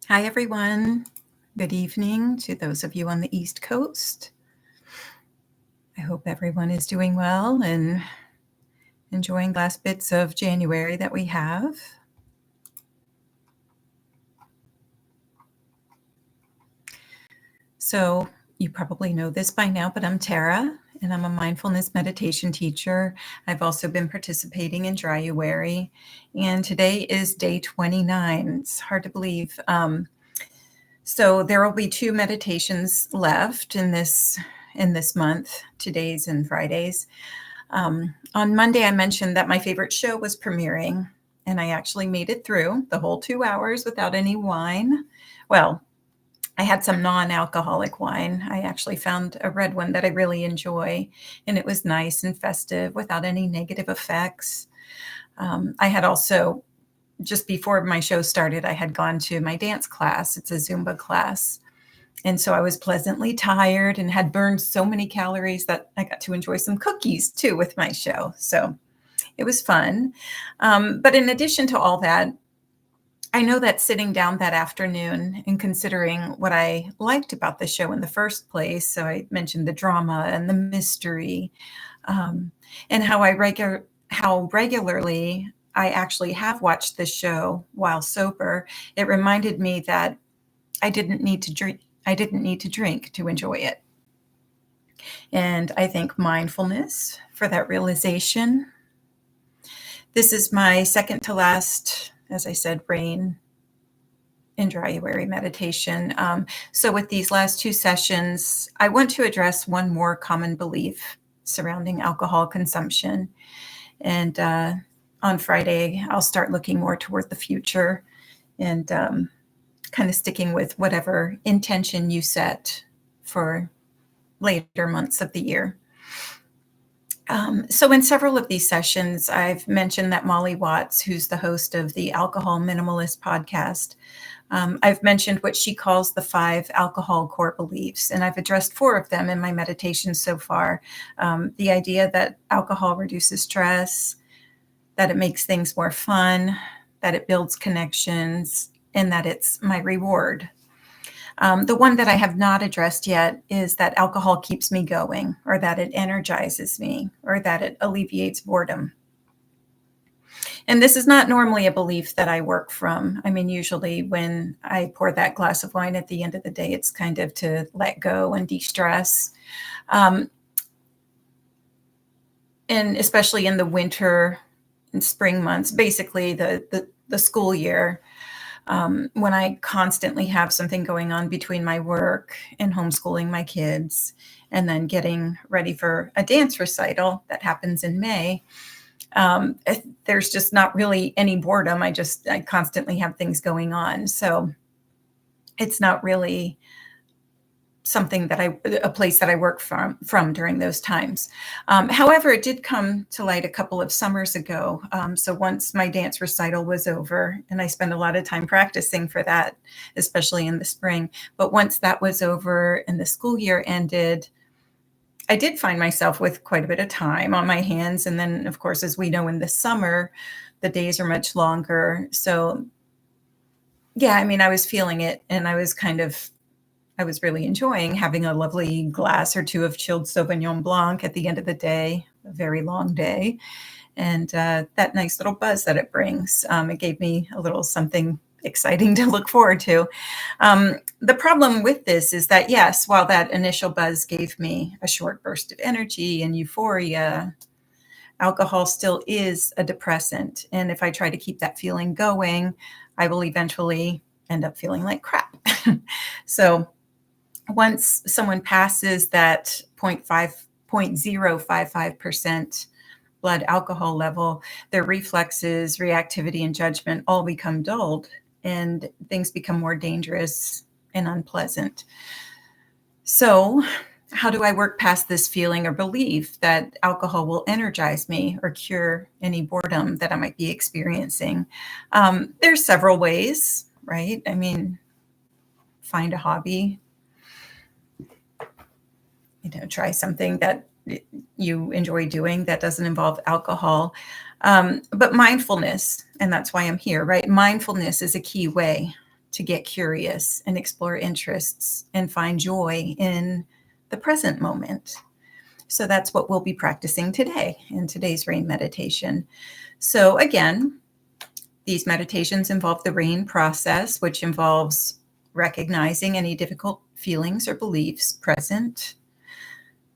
Hi, everyone. Good evening to those of you on the East Coast. I hope everyone is doing well and enjoying the last bits of January that we have. So, you probably know this by now, but I'm Tara, and I'm a mindfulness meditation teacher. I've also been participating in Dryuary, and today is day 29. It's hard to believe. So there will be two meditations left in this month, today's and Fridays. On Monday, I mentioned that my favorite show was premiering, and I actually made it through the whole 2 hours without any wine. Well, I had some non-alcoholic wine. I actually found a red one that I really enjoy, and it was nice and festive without any negative effects. I had also, just before my show started, I had gone to my dance class. It's a Zumba class. And so I was pleasantly tired and had burned so many calories that I got to enjoy some cookies too with my show. So it was fun. But in addition to all that, I know that sitting down that afternoon and considering what I liked about the show in the first place, so I mentioned the drama and the mystery, um, and how regularly I actually have watched this show while sober. It reminded me that I didn't need to drink. I didn't need to drink to enjoy it. And I thank mindfulness for that realization. This is my second to last, as I said, rain in Dryuary meditation. So with these last two sessions, I want to address one more common belief surrounding alcohol consumption. And on Friday, I'll start looking more toward the future and kind of sticking with whatever intention you set for later months of the year. So in several of these sessions, I've mentioned that Molly Watts, who's the host of the Alcohol Minimalist podcast, I've mentioned what she calls the 5 alcohol core beliefs, and I've addressed 4 of them in my meditation so far. The idea that alcohol reduces stress, that it makes things more fun, that it builds connections, and that it's my reward. The one that I have not addressed yet is that alcohol keeps me going, or that it energizes me, or that it alleviates boredom. And this is not normally a belief that I work from. I mean, usually when I pour that glass of wine at the end of the day, it's kind of to let go and de-stress. And especially in the winter and spring months, basically the school year, when I constantly have something going on between my work and homeschooling my kids, and then getting ready for a dance recital that happens in May, there's just not really any boredom. I constantly have things going on. So it's not really something that a place that I work from during those times. However, it did come to light a couple of summers ago. So once my dance recital was over, and I spent a lot of time practicing for that, especially in the spring. But once that was over and the school year ended, I did find myself with quite a bit of time on my hands. And then, of course, as we know, in the summer, the days are much longer. So yeah, I mean, I was feeling it, and I was really enjoying having a lovely glass or two of chilled Sauvignon Blanc at the end of the day, a very long day, and that nice little buzz that it brings. It gave me a little something exciting to look forward to. The problem with this is that, yes, while that initial buzz gave me a short burst of energy and euphoria, alcohol still is a depressant. And if I try to keep that feeling going, I will eventually end up feeling like crap. So once someone passes that 0.055% blood alcohol level, their reflexes, reactivity, and judgment all become dulled, and things become more dangerous and unpleasant. So how do I work past this feeling or belief that alcohol will energize me or cure any boredom that I might be experiencing? There's several ways, right? I mean, find a hobby, try something that you enjoy doing that doesn't involve alcohol. But mindfulness, and that's why I'm here, right? Mindfulness is a key way to get curious and explore interests and find joy in the present moment. So that's what we'll be practicing today in today's rain meditation. So again, these meditations involve the rain process, which involves recognizing any difficult feelings or beliefs present.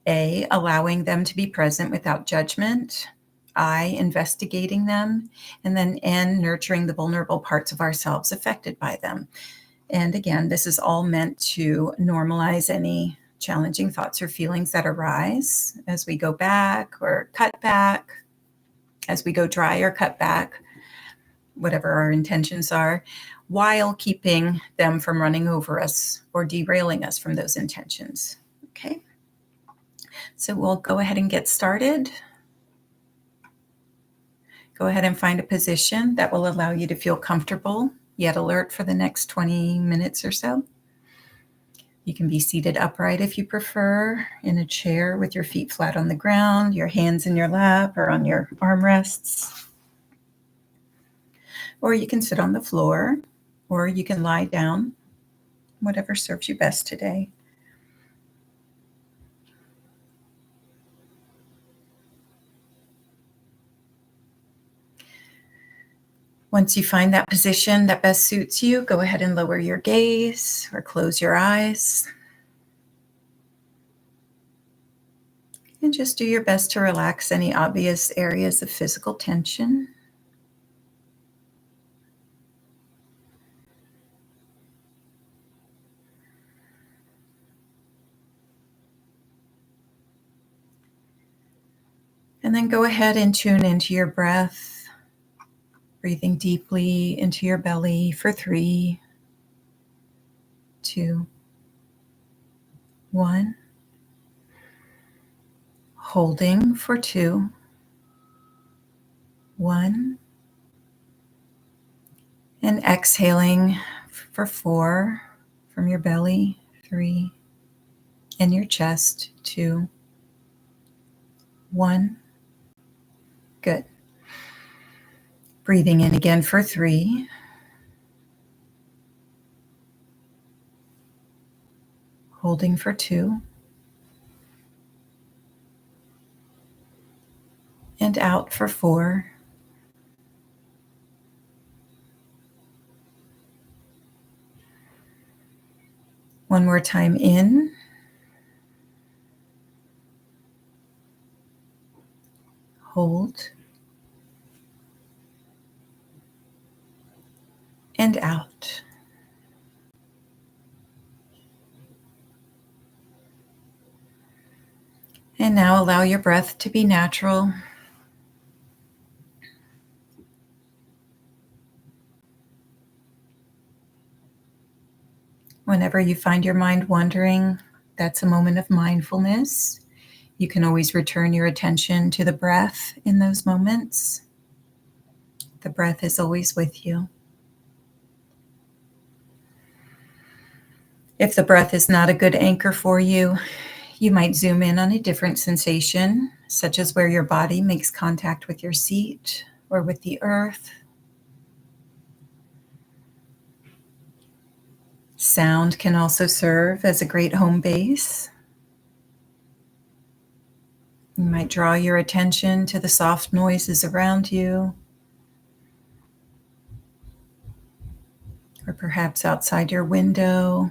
A, allowing them to be present without judgment. I, investigating them. And then N, nurturing the vulnerable parts of ourselves affected by them. And again, this is all meant to normalize any challenging thoughts or feelings that arise as we go back or cut back, as we go dry or cut back, whatever our intentions are, while keeping them from running over us or derailing us from those intentions. Okay, so we'll go ahead and get started. Go ahead and find a position that will allow you to feel comfortable yet alert for the next 20 minutes or so. You can be seated upright if you prefer, in a chair with your feet flat on the ground, your hands in your lap or on your armrests. Or you can sit on the floor, or you can lie down, whatever serves you best today. Once you find that position that best suits you, go ahead and lower your gaze or close your eyes. And just do your best to relax any obvious areas of physical tension. And then go ahead and tune into your breath, breathing deeply into your belly for 3, 2, 1. Holding for 2, 1. And exhaling for 4 from your belly, 3. And your chest, 2, 1. Good. Breathing in again for 3. Holding for 2. And out for 4. One more time in. Hold. And out. And now allow your breath to be natural. Whenever you find your mind wandering, that's a moment of mindfulness. You can always return your attention to the breath in those moments. The breath is always with you. If the breath is not a good anchor for you, you might zoom in on a different sensation, such as where your body makes contact with your seat or with the earth. Sound can also serve as a great home base. You might draw your attention to the soft noises around you, or perhaps outside your window,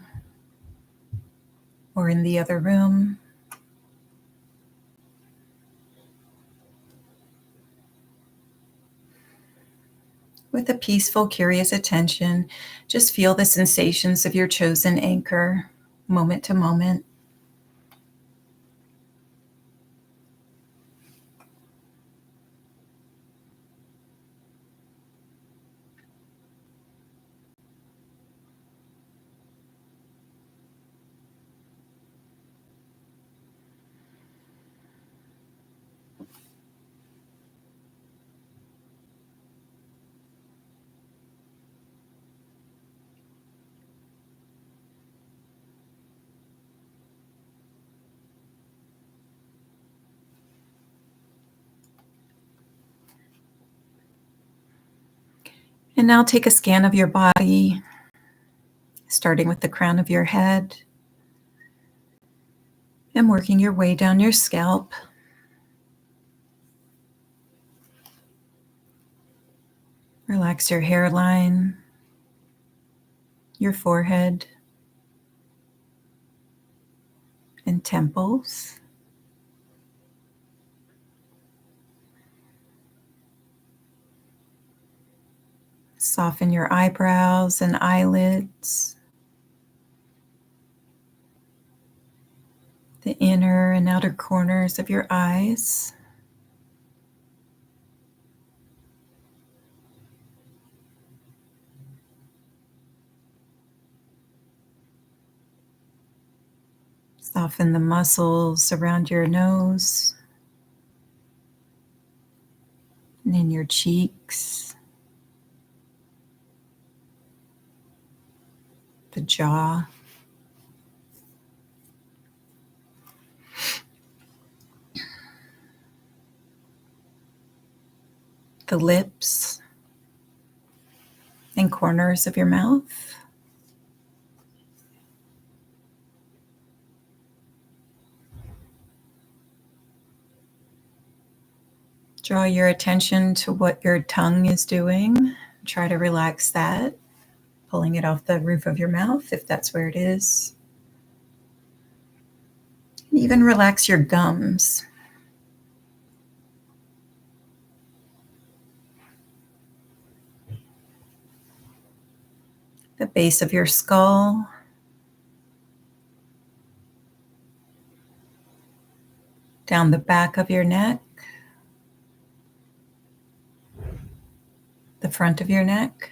or in the other room. With a peaceful, curious attention, just feel the sensations of your chosen anchor, moment to moment. And now take a scan of your body. starting with the crown of your head and working your way down your scalp. Relax your hairline, your forehead, and temples. Soften your eyebrows and eyelids, the inner and outer corners of your eyes. Soften the muscles around your nose and in your cheeks, the jaw. The lips and corners of your mouth. Draw your attention to what your tongue is doing. Try to relax that, pulling it off the roof of your mouth if that's where it is. And even relax your gums. The base of your skull. Down the back of your neck. The front of your neck.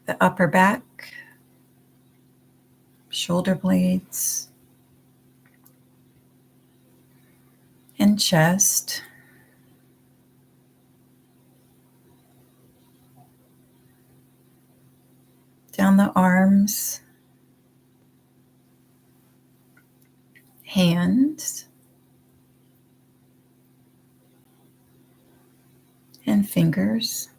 The upper back. Shoulder blades. And chest. Down the arms. Hands. And fingers.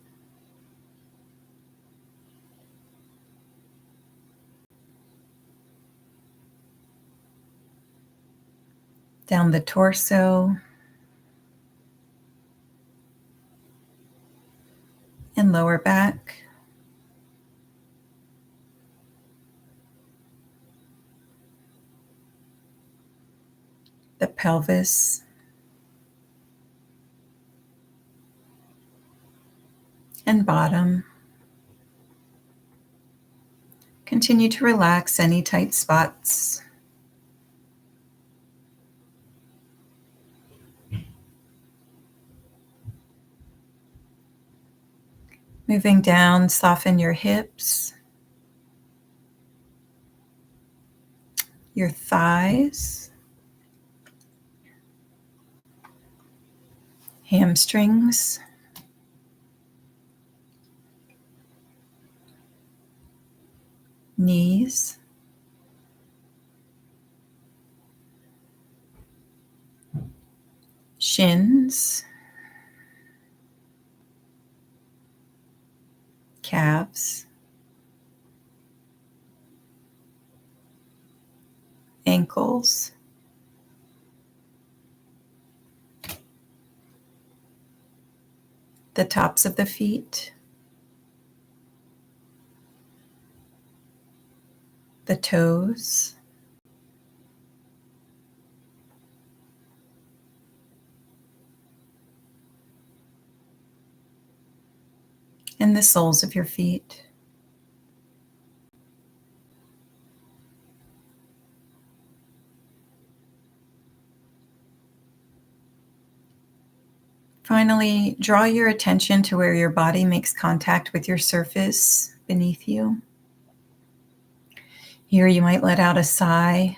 Down the torso. And lower back. The pelvis. And bottom. Continue to relax any tight spots. Moving down, soften your hips, your thighs, hamstrings, knees, shins, calves, ankles, the tops of the feet, the toes, and the soles of your feet. Finally, draw your attention to where your body makes contact with your surface beneath you. Here you might let out a sigh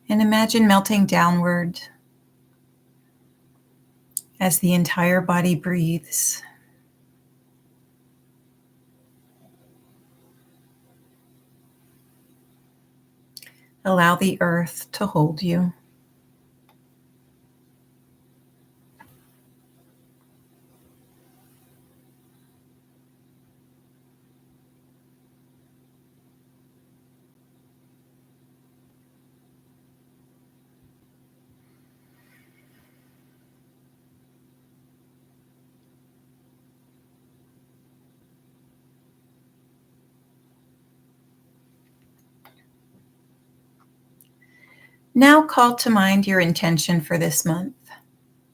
and imagine melting downward as the entire body breathes. Allow the earth to hold you. Now call to mind your intention for this month,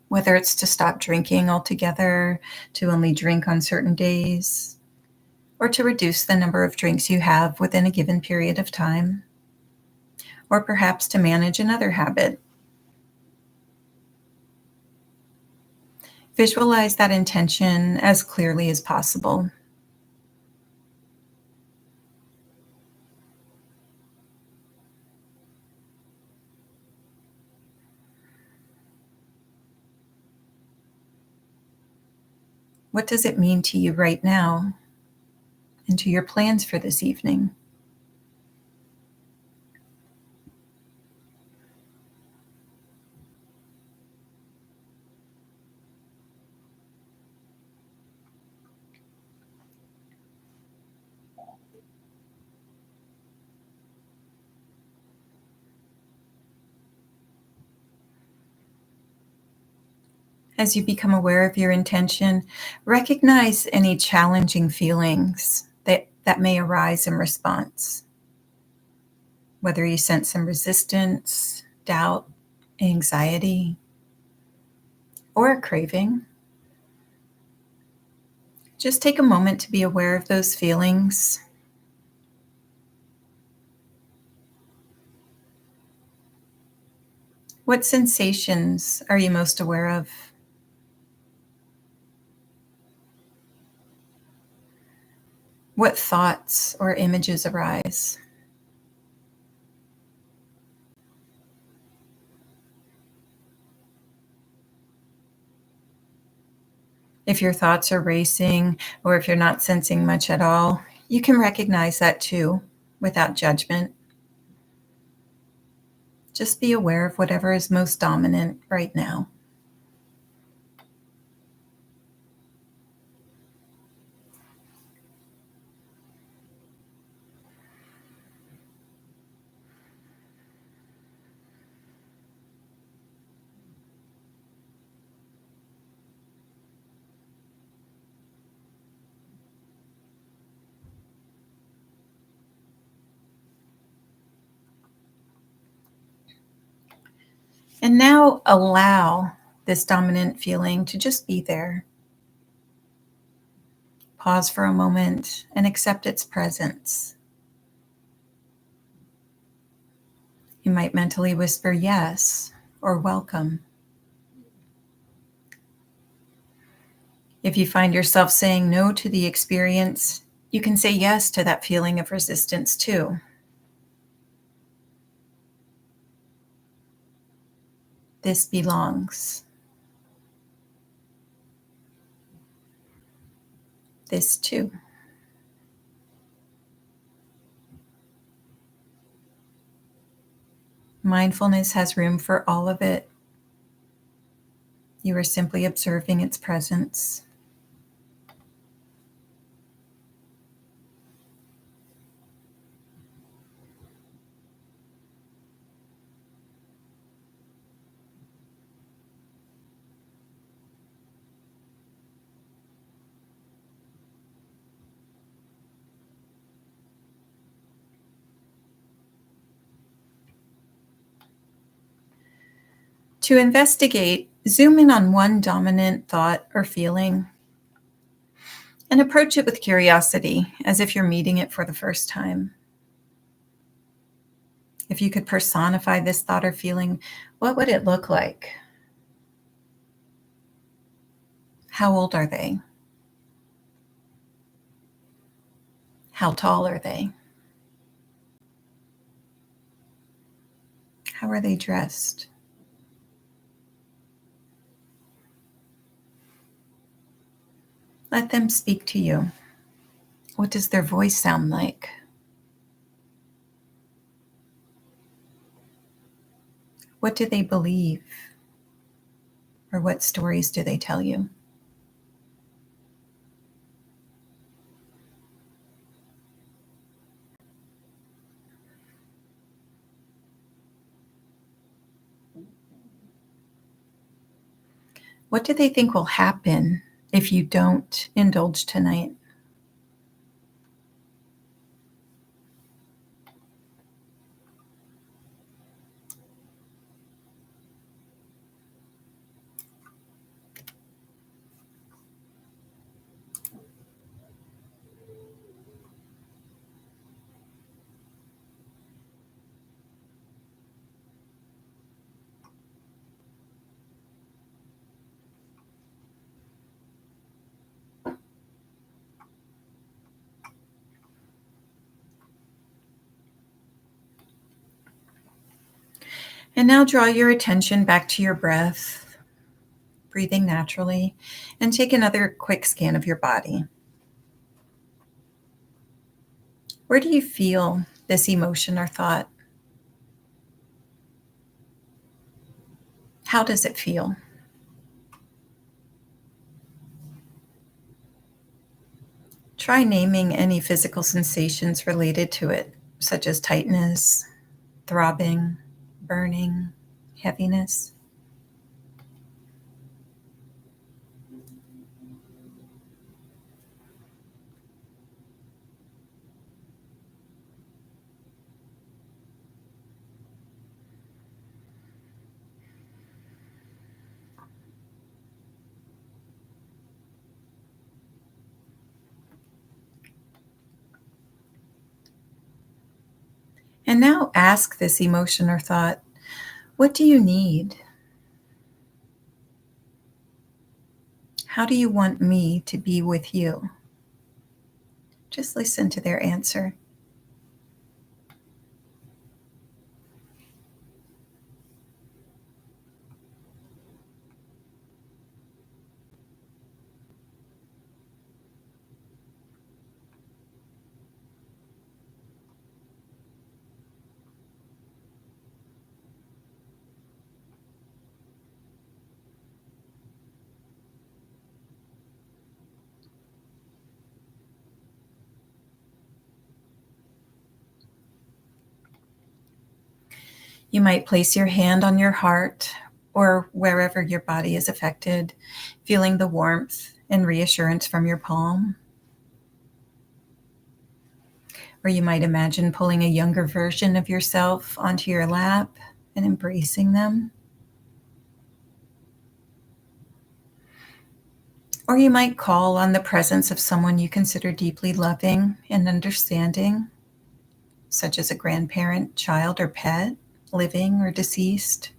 whether it's to stop drinking altogether, to only drink on certain days, or to reduce the number of drinks you have within a given period of time, or perhaps to manage another habit. Visualize that intention as clearly as possible. What does it mean to you right now and to your plans for this evening? As you become aware of your intention, recognize any challenging feelings that may arise in response. Whether you sense some resistance, doubt, anxiety, or a craving, just take a moment to be aware of those feelings. What sensations are you most aware of? What thoughts or images arise? If your thoughts are racing or if you're not sensing much at all, you can recognize that too without judgment. Just be aware of whatever is most dominant right now. And now allow this dominant feeling to just be there. Pause for a moment and accept its presence. You might mentally whisper yes or welcome. If you find yourself saying no to the experience, you can say yes to that feeling of resistance too. This belongs. This too. Mindfulness has room for all of it. You are simply observing its presence. To investigate, zoom in on one dominant thought or feeling and approach it with curiosity, as if you're meeting it for the first time. If you could personify this thought or feeling, what would it look like? How old are they? How tall are they? How are they dressed? Let them speak to you. What does their voice sound like? What do they believe? Or what stories do they tell you? What do they think will happen if you don't indulge tonight? And now draw your attention back to your breath, breathing naturally, and take another quick scan of your body. Where do you feel this emotion or thought? How does it feel? Try naming any physical sensations related to it, such as tightness, throbbing, burning, heaviness. And now ask this emotion or thought, what do you need? How do you want me to be with you? Just listen to their answer. You might place your hand on your heart or wherever your body is affected, feeling the warmth and reassurance from your palm. Or you might imagine pulling a younger version of yourself onto your lap and embracing them. Or you might call on the presence of someone you consider deeply loving and understanding, such as a grandparent, child, or pet, living or deceased,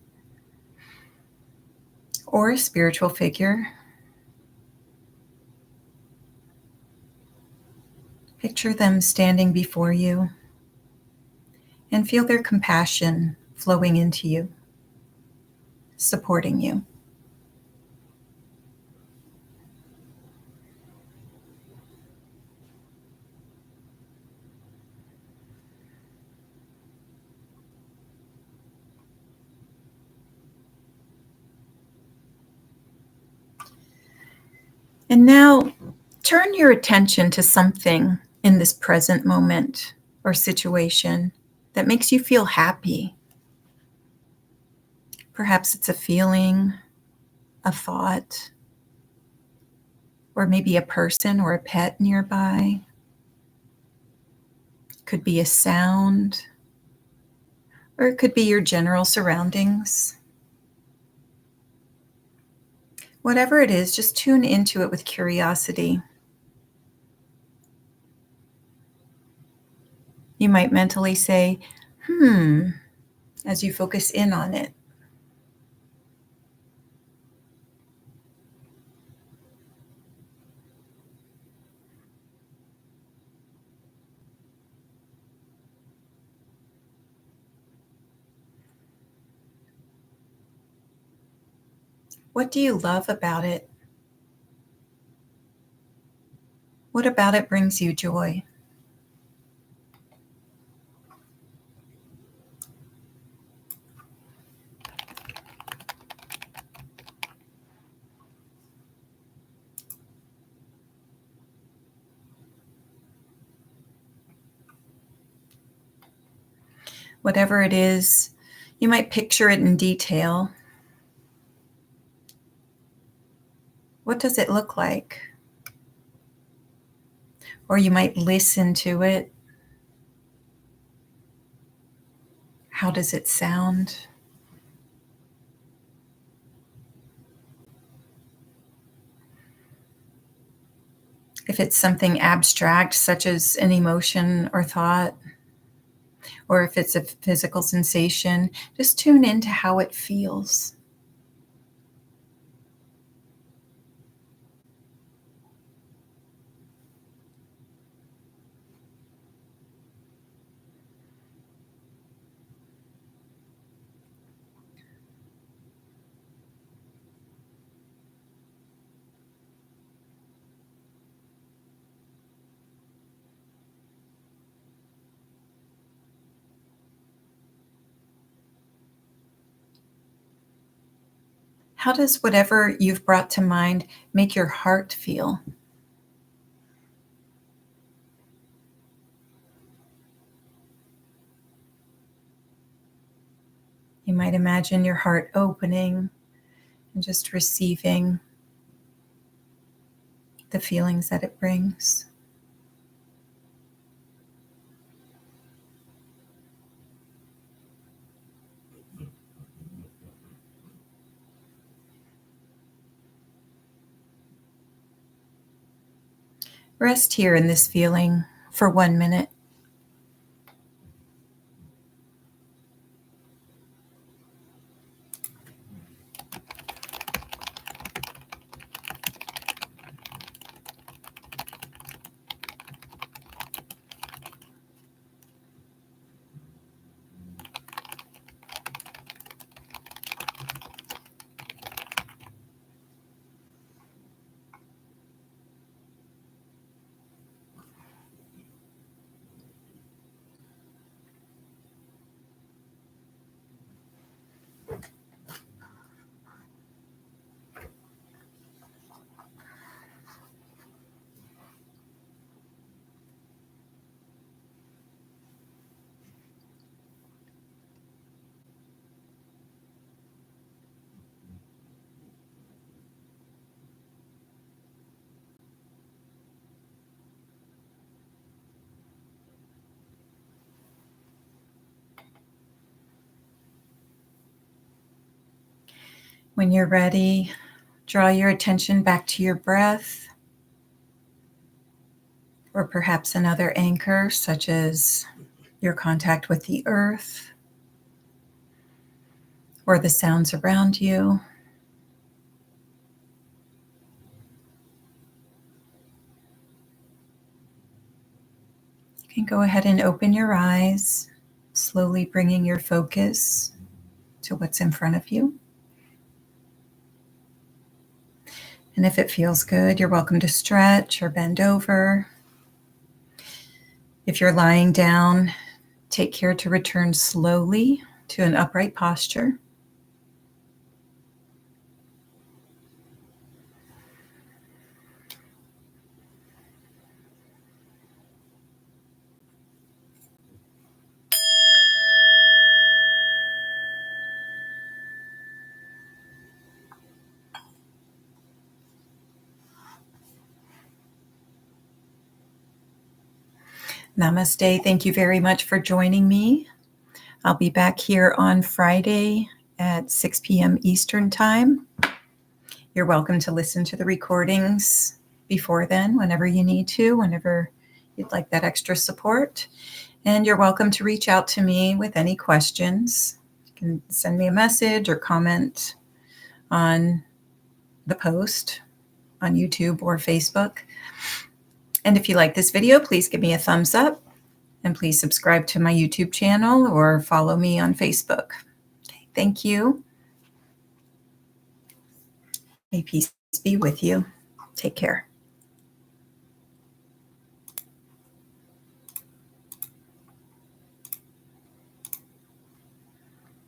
or a spiritual figure. Picture them standing before you and feel their compassion flowing into you, supporting you. And now turn your attention to something in this present moment or situation that makes you feel happy. Perhaps it's a feeling, a thought, or maybe a person or a pet nearby. Could be a sound, or it could be your general surroundings. Whatever it is, just tune into it with curiosity. You might mentally say, as you focus in on it. What do you love about it? What about it brings you joy? Whatever it is, you might picture it in detail. What does it look like? Or you might listen to it. How does it sound? If it's something abstract, such as an emotion or thought, or if it's a physical sensation, just tune into how it feels. How does whatever you've brought to mind make your heart feel? You might imagine your heart opening and just receiving the feelings that it brings. Rest here in this feeling for 1 minute. When you're ready, draw your attention back to your breath, or perhaps another anchor, such as your contact with the earth or the sounds around you. You can go ahead and open your eyes, slowly bringing your focus to what's in front of you. And if it feels good, you're welcome to stretch or bend over. If you're lying down, take care to return slowly to an upright posture. Namaste. Thank you very much for joining me. I'll be back here on Friday at 6 p.m. Eastern Time. You're welcome to listen to the recordings before then, whenever you need to, whenever you'd like that extra support. And you're welcome to reach out to me with any questions. You can send me a message or comment on the post on YouTube or Facebook. And if you like this video, please give me a thumbs up. And please subscribe to my YouTube channel or follow me on Facebook. Okay, thank you. May peace be with you. Take care.